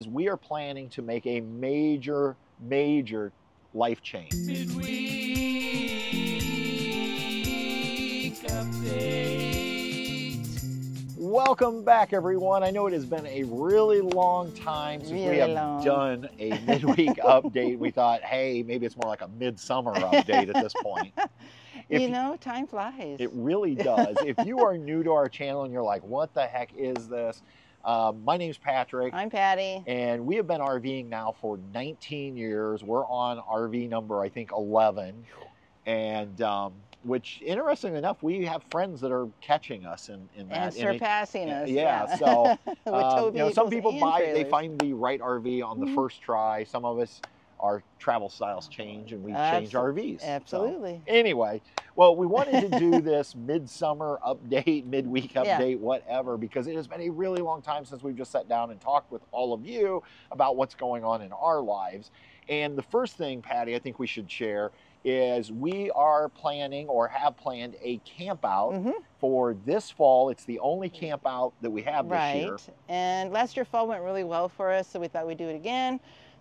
We are planning to make a major life change. Midweek update. Welcome back, everyone. I know it has been a really long time since we have done a midweek update. We thought, hey, maybe it's more like a midsummer update at this point. You know, time flies. It really does. If you are new to our channel and you're like, what the heck is this? My name's Patrick. I'm Patty. And we have been RVing now for 19 years. We're on RV number, I think, 11. And which, interesting enough, we have friends that are catching us in that. And surpassing us. Yeah, so you know, some people buy it, they trailers. find the right RV on the first try. Some of us, our travel styles change and we change RVs. Absolutely. So, anyway, well, we wanted to do this midsummer update, midweek update, whatever, because it has been a really long time since we've just sat down and talked with all of you about what's going on in our lives. And the first thing, Patty, I think we should share is we are planning or have planned a camp out for this fall. It's the only camp out that we have this year. Right. And last year fall went really well for us, so we thought we'd do it again.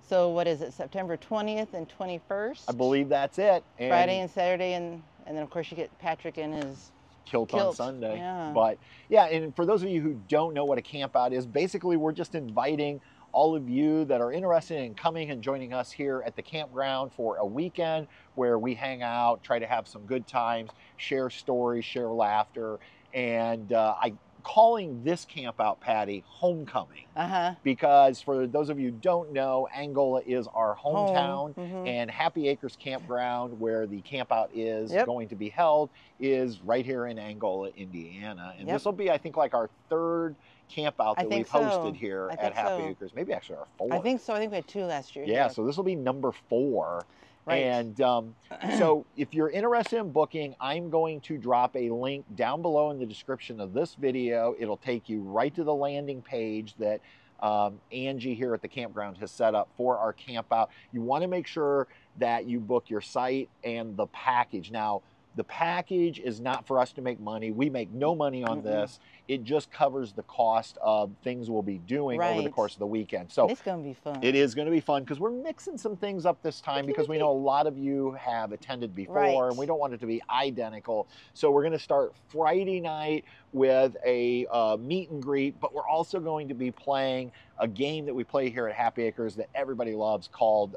So what is it, September 20th and 21st? I believe that's it. And Friday and Saturday, and then of course you get Patrick in his kilt on Sunday. Yeah. But yeah, and for those of you who don't know what a camp out is, basically we're just inviting all of you that are interested in coming and joining us here at the campground for a weekend where we hang out, try to have some good times, share stories, share laughter, and calling this camp out, Patty, Homecoming. Because for those of you who don't know, Angola is our hometown, and Happy Acres Campground, where the camp out is going to be held, is right here in Angola, Indiana. And this will be, I think, like our third camp out that we've hosted here at Happy Acres. Maybe actually our fourth. I think so. I think we had 2 last year. Yeah, so this will be number 4. Right. And so if you're interested in booking, I'm going to drop a link down below in the description of this video. It'll take you right to the landing page that Angie here at the campground has set up for our camp out. You want to make sure that you book your site and the package. Now, the package is not for us to make money. We make no money on this. It just covers the cost of things we'll be doing over the course of the weekend. So it's going to be fun. It is going to be fun because we're mixing some things up this time because we know a lot of you have attended before and we don't want it to be identical. So we're going to start Friday night with a meet and greet, but we're also going to be playing a game that we play here at Happy Acres that everybody loves called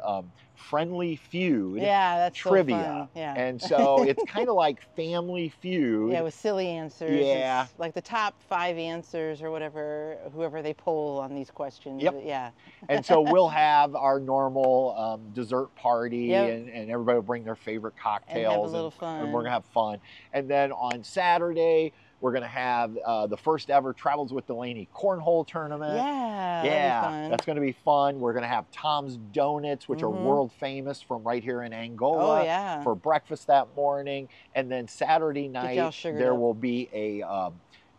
Friendly Feud. Yeah, that's trivia. So fun. Yeah. And so it's kind of like Family Feud. Yeah, with silly answers. Yeah. It's like the top 5 answers or whatever, whoever they poll on these questions. Yep. Yeah. And so we'll have our normal dessert party and everybody will bring their favorite cocktails. And have a little fun. And we're going to have fun. And then on Saturday, we're going to have the first ever Travels with Delaney cornhole tournament. Yeah, that's going to be fun. We're going to have Tom's Donuts, which are world famous from right here in Angola, for breakfast that morning. And then Saturday night, there will be a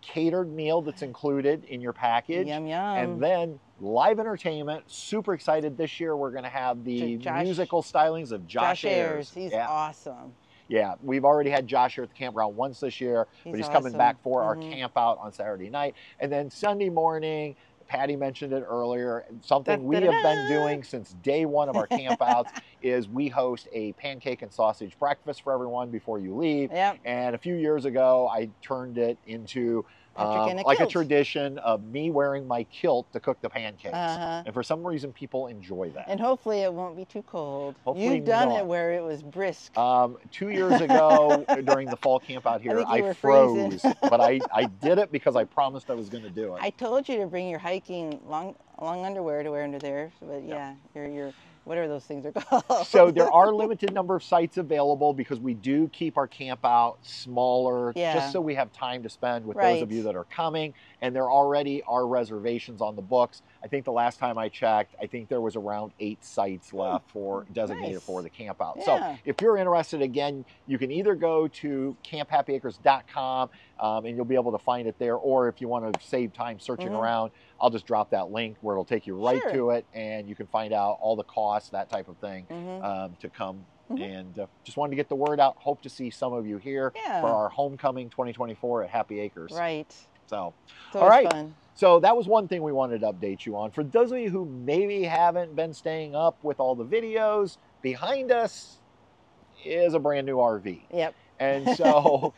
catered meal that's included in your package. Yum, yum. And then live entertainment. Super excited this year. We're going to have the musical stylings of Josh Ayers. He's awesome. Yeah, we've already had Josh here at the campground once this year, but he's coming back for our camp out on Saturday night. And then Sunday morning, Patty mentioned it earlier, something we have been doing since day one of our camp outs is we host a pancake and sausage breakfast for everyone before you leave. And a few years ago, I turned it into like a tradition of me wearing my kilt to cook the pancakes. And for some reason, people enjoy that. And hopefully it won't be too cold. Hopefully You've done it where it was brisk. 2 years ago during the fall camp out here, I froze. But I did it because I promised I was going to do it. I told you to bring your hiking long underwear to wear under there. But yeah, your whatever those things are called. So there are limited number of sites available because we do keep our camp out smaller, just so we have time to spend with those of you that are coming. And there already are reservations on the books. I think the last time I checked, I think there was around 8 sites left for designated for the camp out. So if you're interested, again, you can either go to camphappyacres.com and you'll be able to find it there. Or if you want to save time searching around, I'll just drop that link where it'll take you right to it and you can find out all the costs, that type of thing, to come. And just wanted to get the word out. Hope to see some of you here for our Homecoming 2024 at Happy Acres. Right. So, It's all always right. fun. So that was one thing we wanted to update you on. For those of you who maybe haven't been staying up with all the videos, behind us is a brand new RV. Yep. And so,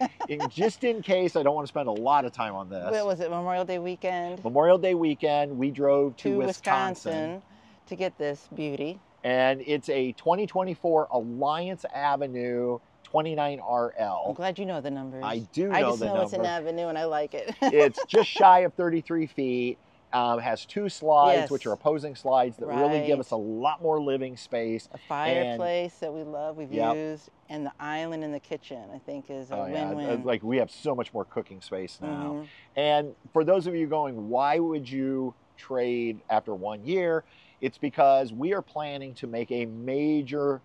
just in case, I don't want to spend a lot of time on this. What was it, Memorial Day weekend? Memorial Day weekend, we drove to Wisconsin to get this beauty. And it's a 2024 Alliance Avenue 29RL. I'm glad you know the numbers. I do know the number. I just know it's an avenue and I like it. It's just shy of 33 feet. Has 2 slides, Yes. which are opposing slides that really give us a lot more living space. A fireplace that we love, we've used, and the island in the kitchen, I think, is a win-win. Yeah. Like, we have so much more cooking space now. And for those of you going, why would you trade after 1 year? It's because we are planning to make a major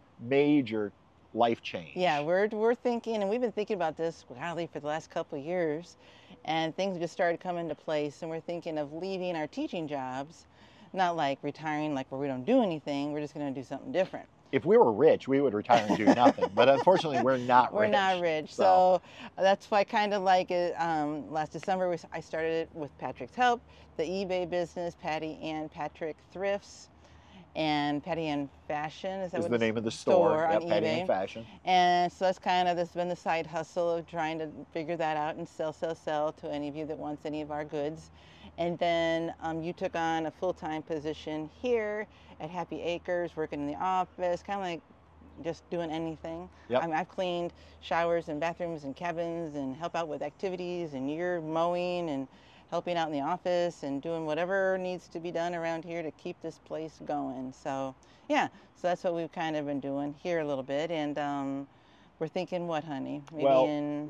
life change. Yeah, we're thinking, and we've been thinking about this, golly, for the last couple of years, and things just started coming into place, and we're thinking of leaving our teaching jobs, not like retiring, like where we don't do anything, we're just going to do something different. If we were rich, we would retire and do nothing, but unfortunately, we're not rich. We're not rich, so that's why I kind of like it. Last December, I started it with Patrick's help, the eBay business, Patty and Patrick Thrifts, and Patty and Fashion is the name of the store on Patty eBay. and Fashion. And so that's been the side hustle of trying to figure that out and sell to any of you that wants any of our goods. And then you took on a full-time position here at Happy Acres, working in the office, kind of like just doing anything. Yep. I mean, I've cleaned showers and bathrooms and cabins and help out with activities, and you're mowing and helping out in the office and doing whatever needs to be done around here to keep this place going. So yeah, so that's what we've kind of been doing here a little bit. And we're thinking what, honey? Maybe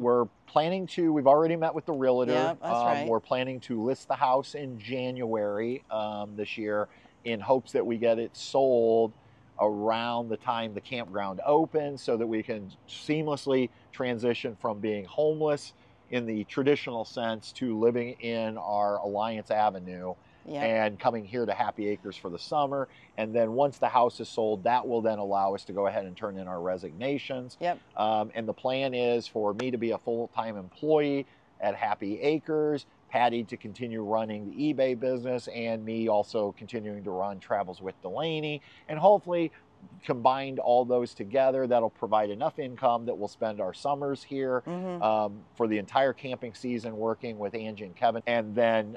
we're planning to, we've already met with the realtor. Yep, that's right. We're planning to list the house in January this year in hopes that we get it sold around the time the campground opens so that we can seamlessly transition from being homeless in the traditional sense to living in our Alliance Avenue and coming here to Happy Acres for the summer. And then once the house is sold, that will then allow us to go ahead and turn in our resignations. Yep. And the plan is for me to be a full-time employee at Happy Acres, Patty to continue running the eBay business, and me also continuing to run Travels with Delaney. And hopefully, combined all those together, that'll provide enough income that we'll spend our summers here for the entire camping season working with Angie and Kevin. And then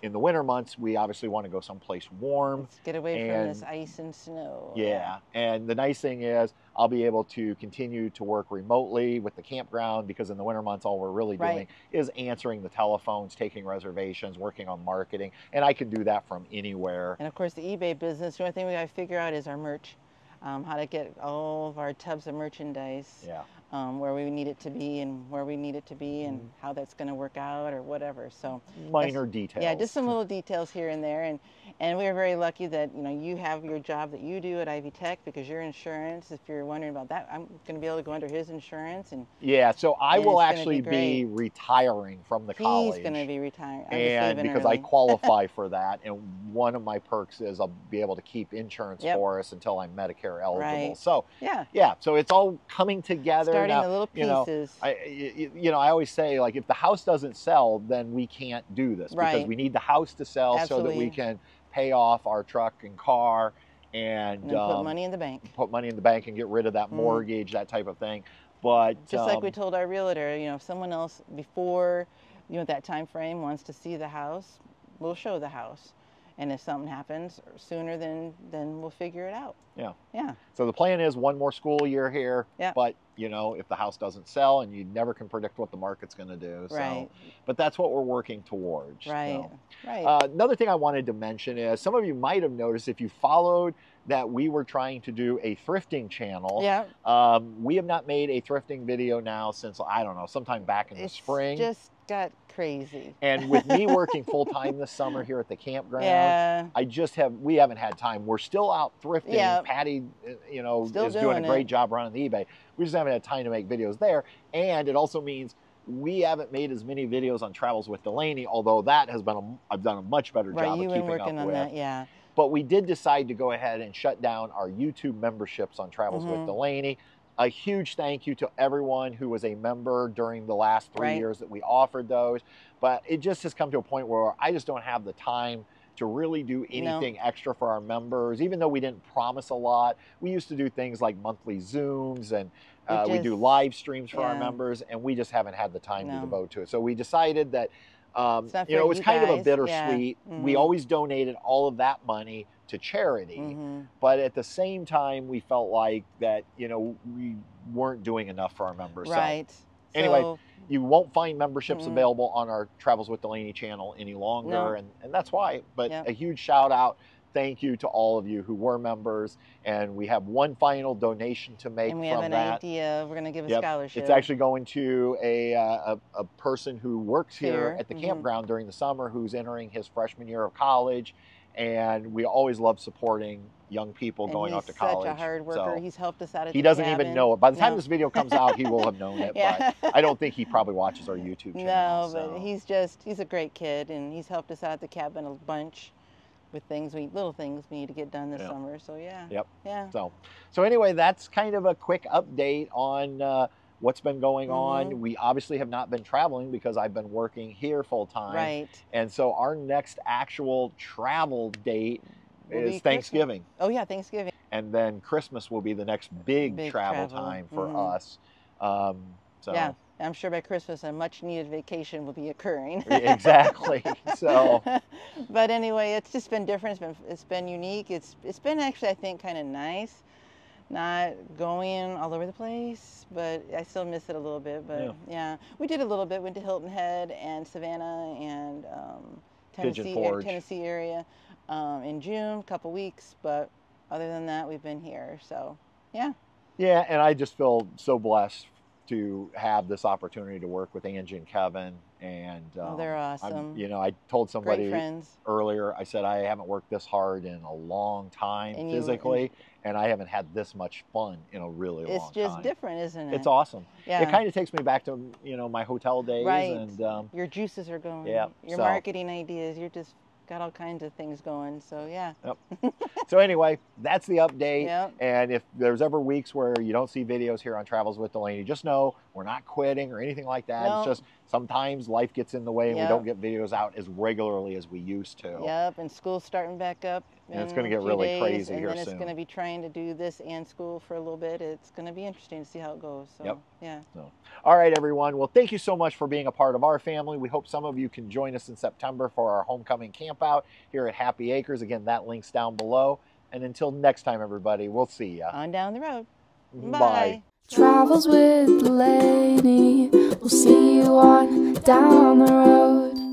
in the winter months, we obviously want to go someplace warm. Let's get away from this ice and snow. Yeah, and the nice thing is I'll be able to continue to work remotely with the campground, because in the winter months, all we're really doing is answering the telephones, taking reservations, working on marketing, and I can do that from anywhere. And of course, the eBay business, the only thing we got to figure out is our merch. How to get all of our tubs of merchandise where we need it to be and where we need it to be and how that's going to work out or whatever. So minor details. Yeah, just some little details here and there. And we are very lucky that you have your job that you do at Ivy Tech, because your insurance, if you're wondering about that, I'm going to be able to go under his insurance. And so I will actually be retiring from the college. He's going to be retiring. And because I qualify for that, and one of my perks is I'll be able to keep insurance for us until I'm Medicare eligible. So so it's all coming together. Starting the little pieces. I always say, like, if the house doesn't sell, then we can't do this, because we need the house to sell so that we can pay off our truck and car and put money in the bank. Put money in the bank and get rid of that mortgage, that type of thing. But just like we told our realtor, if someone else before that time frame wants to see the house, we'll show the house. And if something happens sooner, then we'll figure it out. Yeah. So the plan is one more school year here. But if the house doesn't sell, and you never can predict what the market's going to do. So, but that's what we're working towards. Another thing I wanted to mention is, some of you might have noticed, if you followed, that we were trying to do a thrifting channel. We have not made a thrifting video now since, I don't know, sometime back in the spring. Just got crazy. And with me working full-time this summer here at the campground, we haven't had time. We're still out thrifting. Patty, is doing a great job running the eBay. We just haven't had time to make videos there. And it also means we haven't made as many videos on Travels with Delaney, although that has been, I've done a much better job of keeping up with. You've been working on that, But we did decide to go ahead and shut down our YouTube memberships on Travels with Delaney. a huge thank you to everyone who was a member during the last 3 Right. years that we offered those. But it just has come to a point where I just don't have the time to really do anything extra for our members. Even though we didn't promise a lot, we used to do things like monthly Zooms, and we do live streams for our members, and we just haven't had the time to devote to it. So we decided that, you know, it was kind of a bittersweet. We always donated all of that money to charity, but at the same time, we felt like that, you know, we weren't doing enough for our members. Right. So, anyway, you won't find memberships available on our Travels with Delaney channel any longer, and that's why. But a huge shout out, thank you to all of you who were members, and we have one final donation to make. And we have an idea. We're going to give a scholarship. It's actually going to a person who works here at the campground during the summer, who's entering his freshman year of college. And we always love supporting young people going off to college. He's such a hard worker. So he's helped us out at he doesn't even know it. By the time this video comes out, he will have known it. But I don't think he probably watches our YouTube channel. No, but he's a great kid, and he's helped us out at the cabin a bunch with little things we need to get done this summer. So So anyway, that's kind of a quick update on what's been going on. We obviously have not been traveling because I've been working here full time. Right. And so our next actual travel date is Thanksgiving. Christmas. Oh yeah, Thanksgiving. And then Christmas will be the next big travel time for us. So yeah, I'm sure by Christmas a much needed vacation will be occurring. Exactly. So but anyway, it's just been different. It's been unique. It's been actually, I think, kind of nice. Not going all over the place, but I still miss it a little bit. But yeah, we did a little bit. Went to Hilton Head and Savannah and Tennessee area in June, a couple weeks. But other than that, we've been here. So yeah. Yeah, and I just feel so blessed to have this opportunity to work with Angie and Kevin. And they're awesome. You know, I told somebody earlier, I said I haven't worked this hard in a long time physically, and I haven't had this much fun in a really long time. It's just different, isn't it? It's awesome. Yeah. It kind of takes me back to, you know, my hotel days. Right. And your juices are going. Yeah. Your marketing ideas. You're just got all kinds of things going. So yeah. Yep. So anyway, that's the update. Yep. And if there's ever weeks where you don't see videos here on Travels with Delaney, just know we're not quitting or anything like that. It's just sometimes life gets in the way and we don't get videos out as regularly as we used to. Yep. And school's starting back up. And it's going to get really crazy here soon. And then it's going to be trying to do this and school for a little bit. It's going to be interesting to see how it goes. So, yeah. So, all right, everyone. Well, thank you so much for being a part of our family. We hope some of you can join us in September for our homecoming campout here at Happy Acres. Again, that link's down below. And until next time, everybody, we'll see you. On down the road. Bye. Travels with Delaney. We'll see you on down the road.